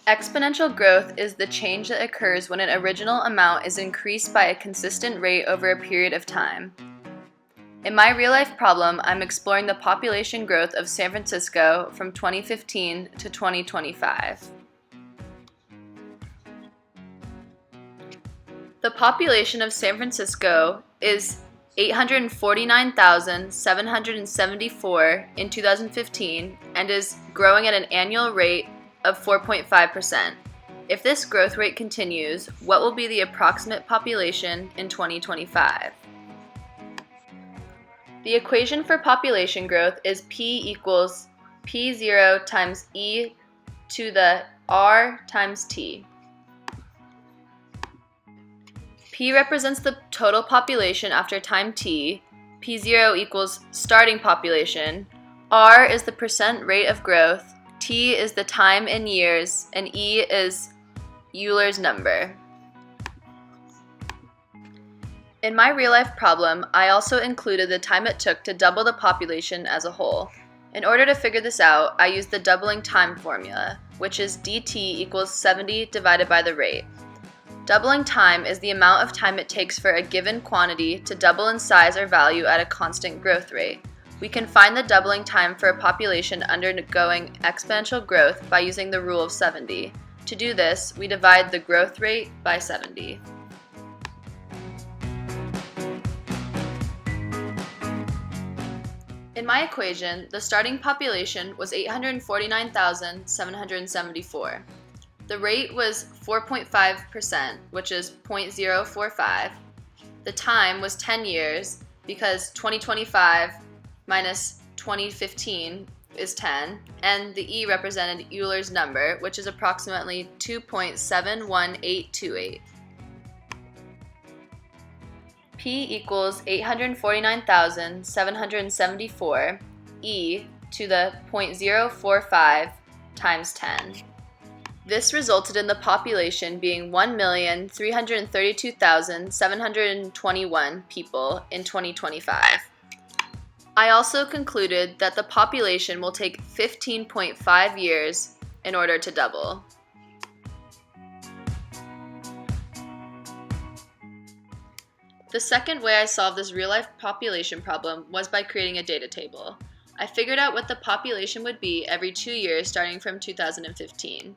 Exponential growth is the change that occurs when an original amount is increased by a consistent rate over a period of time. In my real-life problem, I'm exploring the population growth of San Francisco from 2015 to 2025. The population of San Francisco is 849,774 in 2015 and is growing at an annual rate of 4.5%. If this growth rate continues, what will be the approximate population in 2025? The equation for population growth is P equals P0 times E to the R times T. P represents the total population after time t, P0 equals starting population, R is the percent rate of growth, T is the time in years, and E is Euler's number. In my real-life problem, I also included the time it took to double the population as a whole. In order to figure this out, I used the doubling time formula, which is dt equals 70 divided by the rate. Doubling time is the amount of time it takes for a given quantity to double in size or value at a constant growth rate. We can find the doubling time for a population undergoing exponential growth by using the rule of 70. To do this, we divide the growth rate by 70. In my equation, the starting population was 849,774. The rate was 4.5%, which is 0.045. The time was 10 years because 2025 minus 2015 is 10, and the E represented Euler's number, which is approximately 2.71828. P equals 849,774 E to the 0.045 times 10. This resulted in the population being 1,332,721 people in 2025. I also concluded that the population will take 15.5 years in order to double. The second way I solved this real-life population problem was by creating a data table. I figured out what the population would be every 2 years starting from 2015.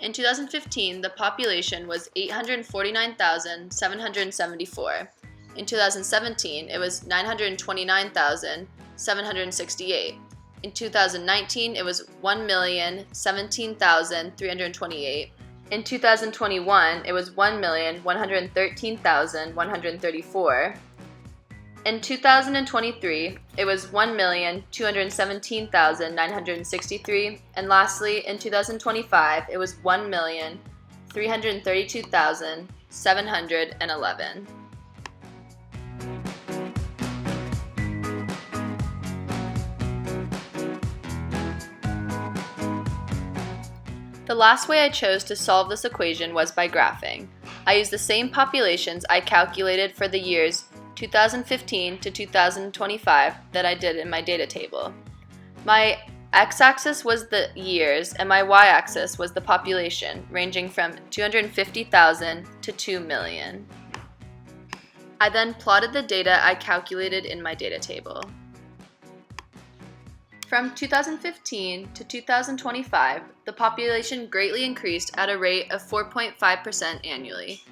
In 2015, the population was 849,774. In 2017, it was 929,768. In 2019, it was 1,017,328. In 2021, it was 1,113,134. In 2023, it was 1,217,963, and lastly, in 2025, it was 1,332,711. The last way I chose to solve this equation was by graphing. I used the same populations I calculated for the years 2015 to 2025 that I did in my data table. My x-axis was the years and my y-axis was the population, ranging from 250,000 to 2 million. I then plotted the data I calculated in my data table. From 2015 to 2025, the population greatly increased at a rate of 4.5% annually.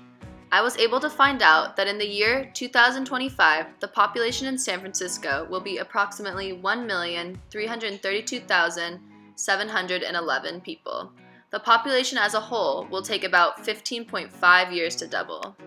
I was able to find out that in the year 2025, the population in San Francisco will be approximately 1,332,711 people. The population as a whole will take about 15.5 years to double.